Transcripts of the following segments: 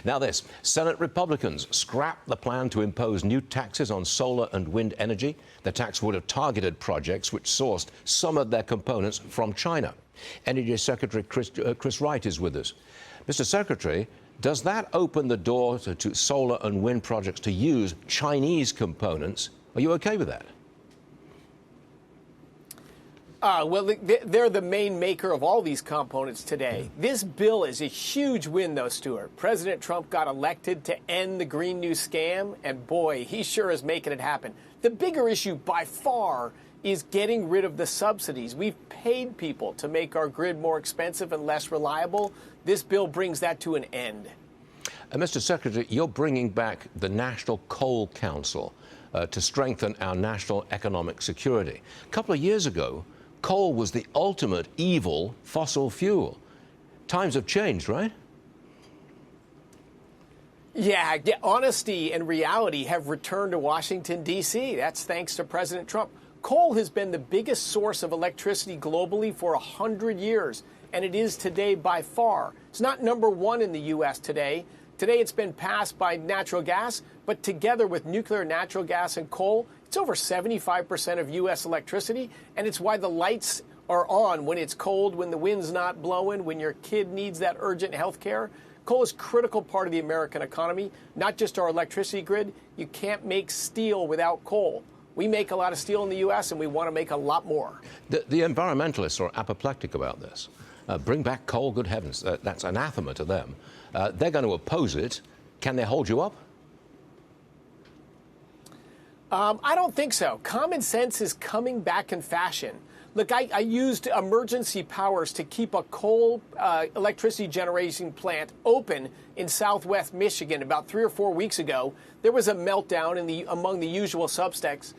Now this, Senate Republicans scrapped the plan to impose new taxes on solar and wind energy. The tax would have targeted projects which sourced some of their components from China. Energy Secretary Chris Wright is with us. Mr. Secretary, does that open the door to solar and wind projects to use Chinese components? Are you okay with that? Well, they're the main maker of all these components today. This bill is a huge win, though, Stuart. President Trump got elected to end the Green New scam, and boy, he sure is making it happen. The bigger issue by far is getting rid of the subsidies. We've paid people to make our grid more expensive and less reliable. This bill brings that to an end. Mr. Secretary, you're bringing back the National Coal Council to strengthen our national economic security. A couple of years ago, coal was the ultimate evil fossil fuel. Times have changed, right? Yeah, honesty and reality have returned to Washington, D.C. That's thanks to President Trump. Coal has been the biggest source of electricity globally for 100 years, and it is today by far. It's not number one in the U.S. today. Today it's been passed by natural gas, but together with nuclear, natural gas, and coal, it's over 75% of U.S. electricity, and it's why the lights are on when it's cold, when the wind's not blowing, when your kid needs that urgent health care. Coal is a critical part of the American economy, not just our electricity grid. You can't make steel without coal. We make a lot of steel in the U.S., and we want to make a lot more. The environmentalists are apoplectic about this. Bring back coal, good heavens. That's anathema to them. They're going to oppose it. Can they hold you up? I don't think so. Common sense is coming back in fashion. Look, I used emergency powers to keep a coal electricity generating plant open in southwest Michigan about 3 or 4 weeks ago. There was a meltdown among the usual suspects.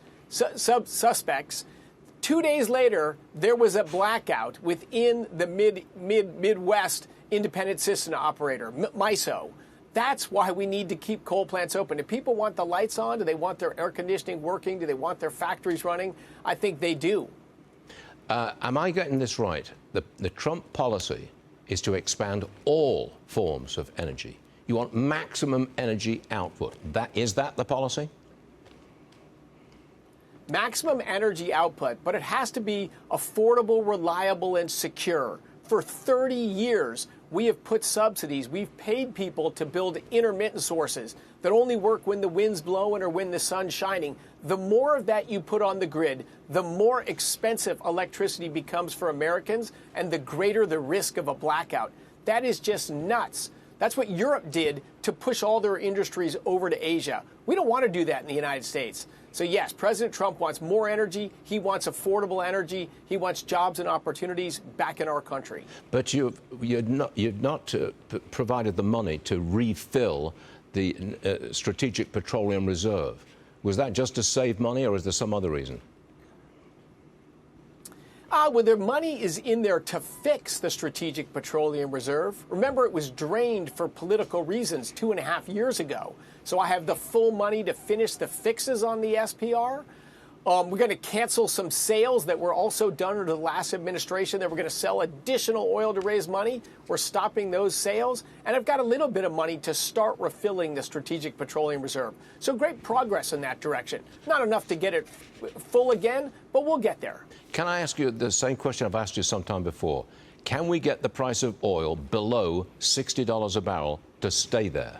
2 days later, there was a blackout within the Midwest Independent System Operator, MISO. That's why we need to keep coal plants open. Do people want the lights on? Do they want their air conditioning working? Do they want their factories running? I think they do. Am I getting this right? The Trump policy is to expand all forms of energy. You want maximum energy output. Is that the policy? Maximum energy output, but it has to be affordable, reliable, and secure. For 30 years, we have put subsidies. We've paid people to build intermittent sources that only work when the wind's blowing or when the sun's shining. The more of that you put on the grid, the more expensive electricity becomes for Americans and the greater the risk of a blackout. That is just nuts. That's what Europe did to push all their industries over to Asia. We don't want to do that in the United States. So yes, President Trump wants more energy. He wants affordable energy. He wants jobs and opportunities back in our country. But you've not provided the money to refill the Strategic Petroleum Reserve. Was that just to save money, or is there some other reason? Well, their money is in there to fix the Strategic Petroleum Reserve. Remember, it was drained for political reasons 2.5 years ago. So I have the full money to finish the fixes on the SPR. We're going to cancel some sales that were also done under the last administration that were going to sell additional oil to raise money. We're stopping those sales. And I've got a little bit of money to start refilling the Strategic Petroleum Reserve. So great progress in that direction. Not enough to get it full again, but we'll get there. Can I ask you the same question I've asked you sometime before? Can we get the price of oil below $60 a barrel to stay there?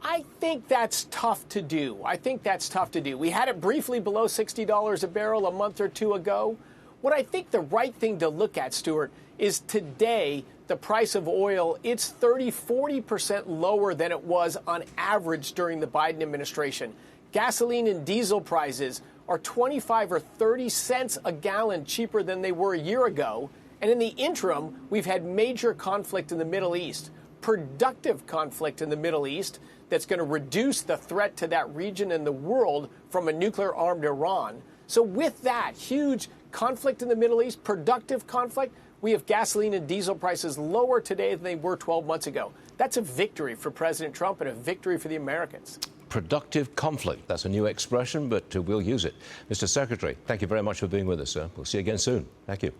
I think that's tough to do. We had it briefly below $60 a barrel a month or two ago. What I think the right thing to look at, Stuart, is today the price of oil, it's 40% lower than it was on average during the Biden administration. Gasoline and diesel prices are 25 or 30 cents a gallon cheaper than they were a year ago. And in the interim, we've had major conflict in the Middle East, productive conflict in the Middle East that's going to reduce the threat to that region and the world from a nuclear-armed Iran. So with that huge conflict in the Middle East, productive conflict, we have gasoline and diesel prices lower today than they were 12 months ago. That's a victory for President Trump and a victory for the Americans. Productive conflict. That's a new expression, but we'll use it. Mr. Secretary, thank you very much for being with us, sir. We'll see you again soon. Thank you.